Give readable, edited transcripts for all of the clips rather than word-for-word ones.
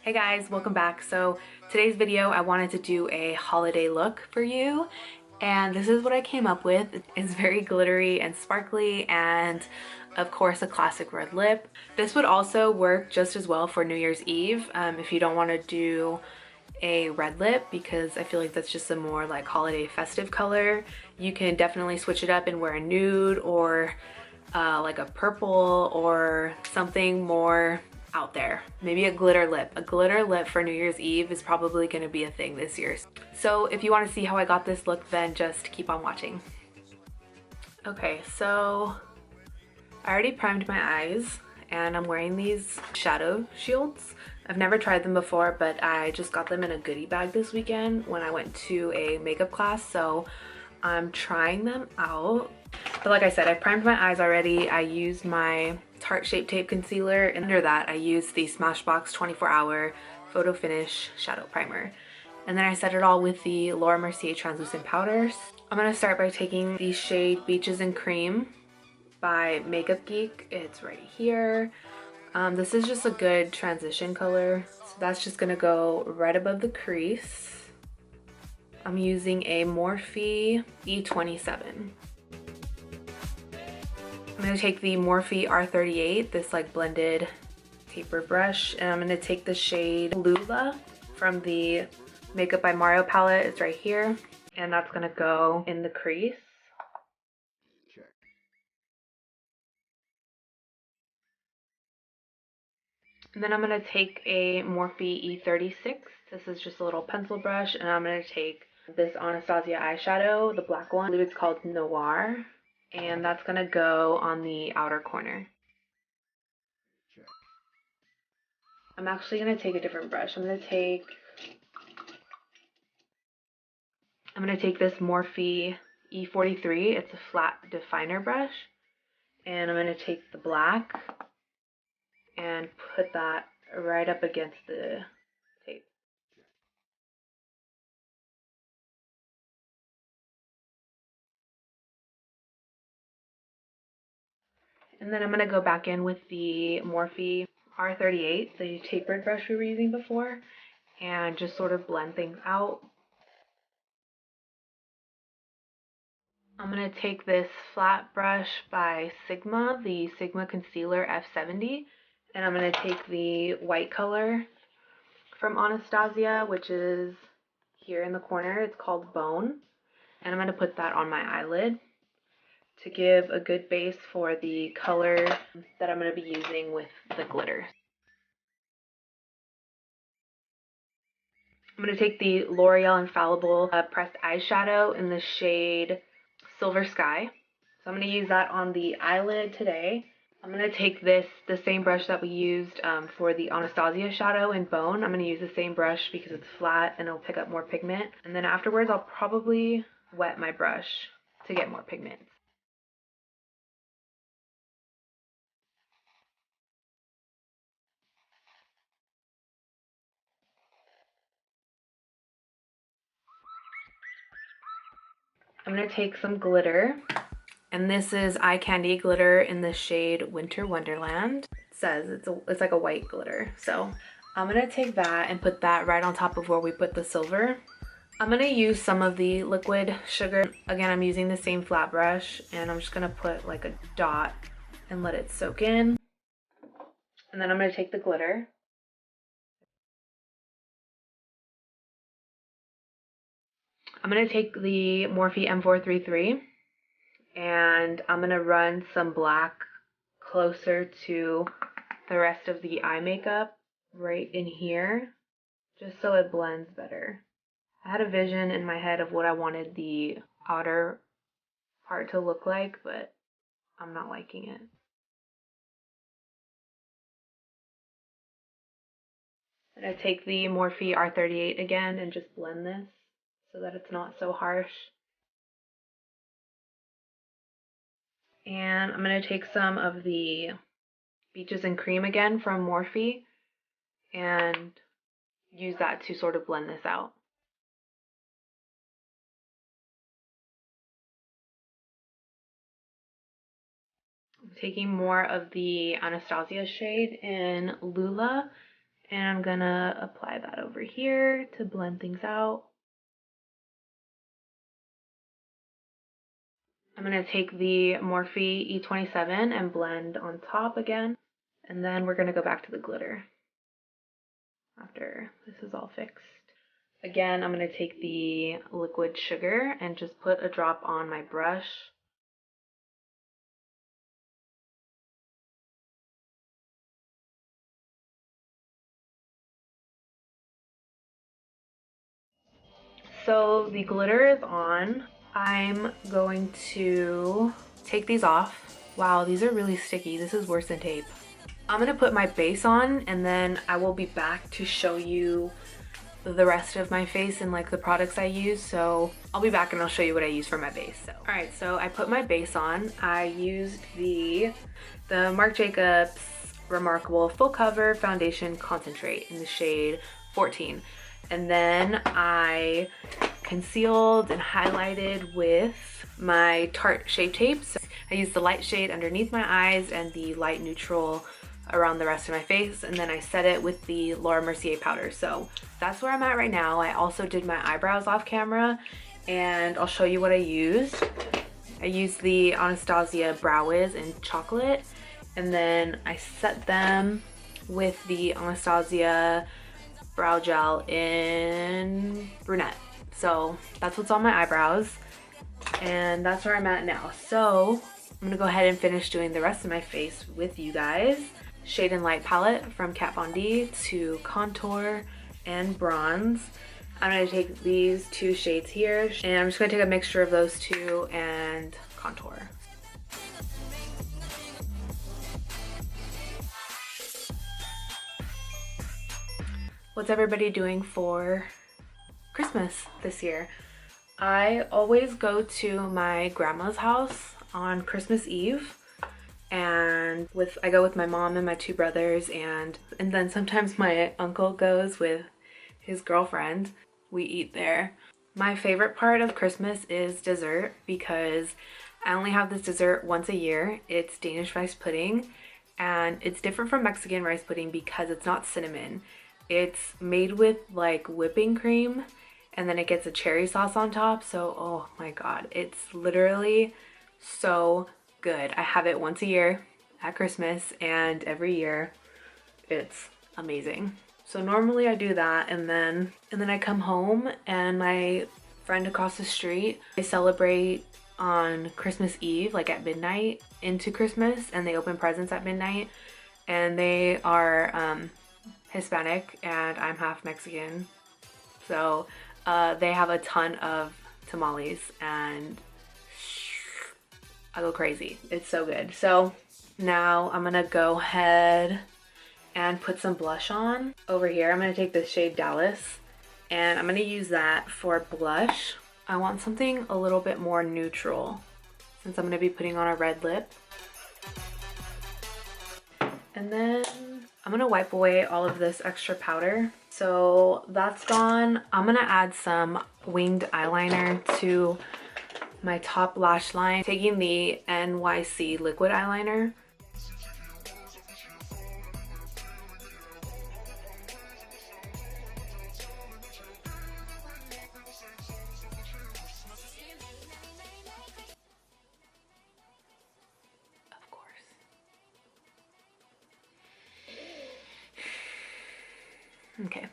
Hey guys, welcome back. So today's video I wanted to do a holiday look for you, and this is what I came up with. It's very glittery and sparkly, and of course a classic red lip. This would also work just as well for New Year's Eve if you don't want to do a red lip, because I feel like that's just a more like holiday festive color. You can definitely switch it up and wear a nude or like a purple or something more out there. Maybe a glitter lip. A glitter lip for New Year's Eve is probably going to be a thing this year. So if you want to see how I got this look, then just keep on watching. Okay, so I already primed my eyes and I'm wearing these shadow shields. I've never tried them before, but I just got them in a goodie bag this weekend when I went to a makeup class, so I'm trying them out. But like I said, I primed my eyes already. I used my Tarte Shape Tape Concealer, and under that I used the Smashbox 24-hour Photo Finish Shadow Primer. And then I set it all with the Laura Mercier Translucent Powders. I'm going to start by taking the shade Beaches and Cream by Makeup Geek. It's right here. This is just a good transition color. So that's just going to go right above the crease. I'm using a Morphe E27. I'm going to take the Morphe R38, this like blended taper brush, and I'm going to take the shade Lula from the Makeup by Mario palette. It's right here, and that's going to go in the crease. And then I'm going to take a Morphe E36. This is just a little pencil brush, and I'm going to take this Anastasia eyeshadow, the black one. I believe it's called Noir, and that's going to go on the outer corner. I'm actually going to take a different brush. I'm going to take this Morphe E43. It's a flat definer brush, and I'm going to take the black and put that right up against the tape. And then I'm going to go back in with the Morphe R38, the tapered brush we were using before, and just sort of blend things out. I'm going to take this flat brush by Sigma, the Sigma Concealer F70, and I'm going to take the white color from Anastasia, which is here in the corner. It's called Bone, and I'm going to put that on my eyelid to give a good base for the color that I'm going to be using with the glitter. I'm going to take the L'Oreal Infallible pressed eyeshadow in the shade Silver Sky. So I'm going to use that on the eyelid today. I'm going to take the same brush that we used for the Anastasia shadow in Bone. I'm going to use the same brush because it's flat and it'll pick up more pigment. And then afterwards I'll probably wet my brush to get more pigment. I'm going to take some glitter, and this is Eyekandy glitter in the shade Winter Wonderland. It says it's like a white glitter. So I'm going to take that and put that right on top of where we put the silver. I'm going to use some of the liquid sugar. Again, I'm using the same flat brush, and I'm just going to put like a dot and let it soak in. And then I'm going to take the glitter. I'm going to take the Morphe M433, and I'm going to run some black closer to the rest of the eye makeup right in here, just so it blends better. I had a vision in my head of what I wanted the outer part to look like, but I'm not liking it. I'm going to take the Morphe R38 again and just blend this so that it's not so harsh. And I'm going to take some of the Beaches and Cream again from Morphe and use that to sort of blend this out. I'm taking more of the Anastasia shade in Lula, And I'm gonna apply that over here to blend things out. I'm gonna take the Morphe E27 and blend on top again. And then we're gonna go back to the glitter after this is all fixed. Again, I'm gonna take the liquid sugar and just put a drop on my brush. So the glitter is on. I'm going to take these off. Wow, these are really sticky. This is worse than tape. I'm gonna put my base on and then I will be back to show you the rest of my face and like the products I use. So I'll be back and I'll show you what I use for my base. So, all right, so I put my base on. I used the Marc Jacobs Remarkable Full Cover Foundation Concentrate in the shade 14. And then I concealed and highlighted with my Tarte Shape Tape. So I used the light shade underneath my eyes and the light neutral around the rest of my face, and then I set it with the Laura Mercier powder. So that's where I'm at right now. I also did my eyebrows off camera, and I'll show you what I used. I used the Anastasia Brow Wiz in chocolate, and then I set them with the Anastasia brow gel in brunette. So that's what's on my eyebrows, and that's where I'm at now. So I'm gonna go ahead and finish doing the rest of my face with you guys. Shade and Light palette from Kat Von D to contour and bronze. I'm gonna take these two shades here, and I'm just gonna take a mixture of those two and contour. What's everybody doing for Christmas this year? I always go to my grandma's house on Christmas Eve, and I go with my mom and my two brothers, and then sometimes my uncle goes with his girlfriend. We eat there. My favorite part of Christmas is dessert, because I only have this dessert once a year. It's Danish rice pudding, and it's different from Mexican rice pudding because it's not cinnamon. It's made with like whipping cream, and then it gets a cherry sauce on top. So oh my god, it's literally so good. I have it once a year at Christmas, and every year it's amazing. So normally I do that, and then I come home, and my friend across the street, they celebrate on Christmas Eve, like at midnight into Christmas, and they open presents at midnight, and they are Hispanic and I'm half Mexican. So they have a ton of tamales, and I go crazy. It's so good. So now I'm gonna go ahead and put some blush on over here. I'm gonna take the shade Dallas, and I'm gonna use that for blush. I want something a little bit more neutral since I'm gonna be putting on a red lip. And then I'm gonna wipe away all of this extra powder. So that's gone. I'm gonna add some winged eyeliner to my top lash line, taking the NYC Liquid Eyeliner. Of course. Okay.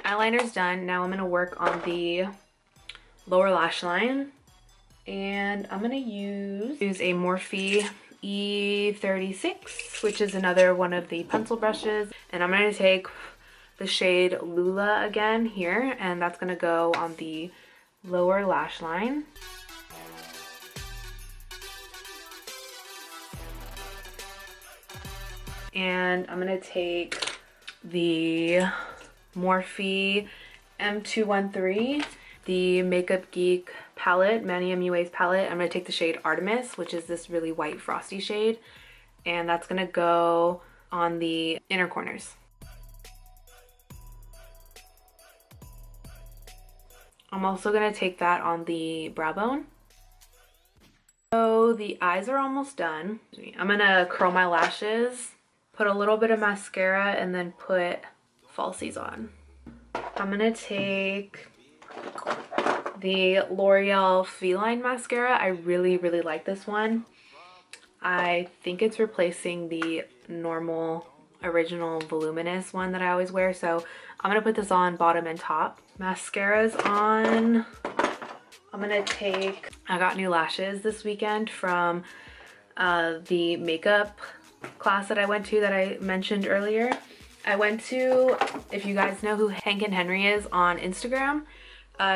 Eyeliner's done. Now I'm gonna work on the lower lash line, and I'm gonna use a Morphe E36, which is another one of the pencil brushes, and I'm gonna take the shade Lula again here, and that's gonna go on the lower lash line. And I'm gonna take the Morphe M213, the Makeup Geek palette, Manny MUA's palette. I'm gonna take the shade Artemis, which is this really white frosty shade, and that's gonna go on the inner corners. I'm also gonna take that on the brow bone. So the eyes are almost done. I'm gonna curl my lashes, put a little bit of mascara, and then put falsies on. I'm gonna take the L'Oreal Feline mascara. I really like this one. I think it's replacing the normal original Voluminous one that I always wear, so I'm gonna put this on bottom and top. Mascara's on. I'm gonna take, I got new lashes this weekend from the makeup class that I went to that I mentioned earlier. I went to, if you guys know who Hank and Henry is on Instagram,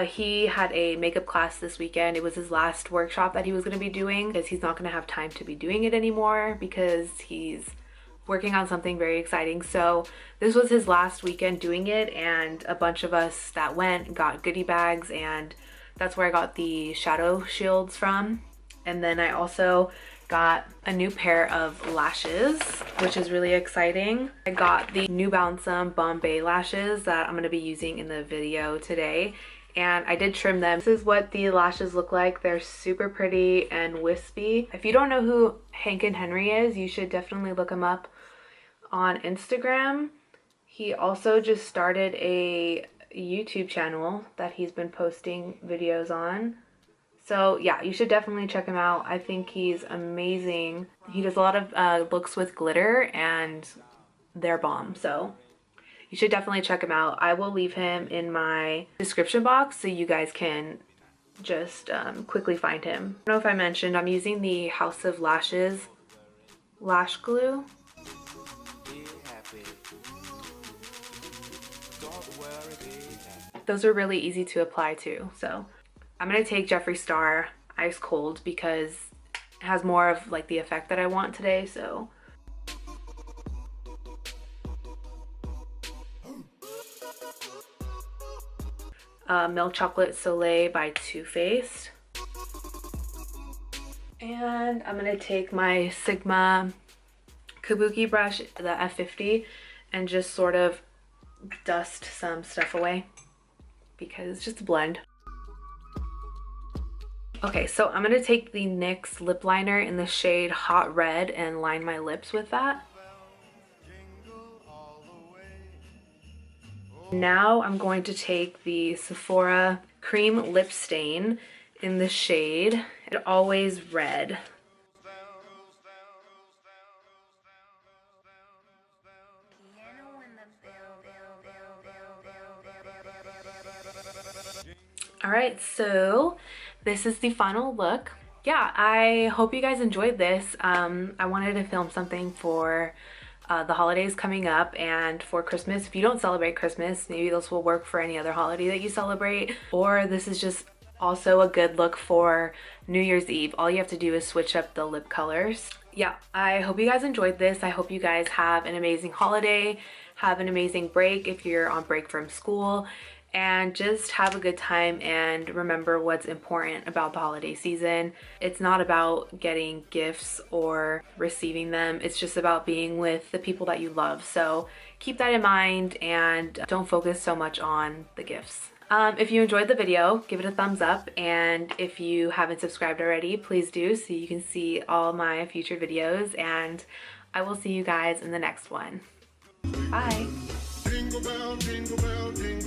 he had a makeup class this weekend. It was his last workshop that he was going to be doing because he's not going to have time to be doing it anymore because he's working on something very exciting. So this was his last weekend doing it, and a bunch of us that went got goodie bags, and that's where I got the shadow shields from. And then I also got a new pair of lashes, which is really exciting. I got the Nubounsom Bombay lashes that I'm going to be using in the video today, and I did trim them. This is what the lashes look like. They're super pretty and wispy. If you don't know who Hank and Henry is, you should definitely look him up on Instagram. He also just started a YouTube channel that he's been posting videos on. So yeah, you should definitely check him out. I think he's amazing. He does a lot of looks with glitter, and they're bomb. So you should definitely check him out. I will leave him in my description box so you guys can just quickly find him. I don't know if I mentioned, I'm using the House of Lashes lash glue. Those are really easy to apply too. So I'm gonna take Jeffree Star Ice Cold because it has more of like the effect that I want today. So Milk Chocolate Soleil by Too Faced. And I'm gonna take my Sigma Kabuki brush, the F50, and just sort of dust some stuff away because it's just a blend. Okay, so I'm gonna take the NYX lip liner in the shade Hot Red and line my lips with that. Now I'm going to take the Sephora Cream Lip Stain in the shade Always Red. Alright, so this is the final look. Yeah, I hope you guys enjoyed this. I wanted to film something for the holidays coming up and for Christmas. If you don't celebrate Christmas, maybe this will work for any other holiday that you celebrate, or this is just also a good look for New Year's Eve. All you have to do is switch up the lip colors. Yeah, I hope you guys enjoyed this. I hope you guys have an amazing holiday, have an amazing break if you're on break from school, and just have a good time and remember what's important about the holiday season. It's not about getting gifts or receiving them. It's just about being with the people that you love. So keep that in mind and don't focus so much on the gifts. If you enjoyed the video, give it a thumbs up, and if you haven't subscribed already, please do so you can see all my future videos, and I will see you guys in the next one. Bye! Jingle bell, jingle bell, jingle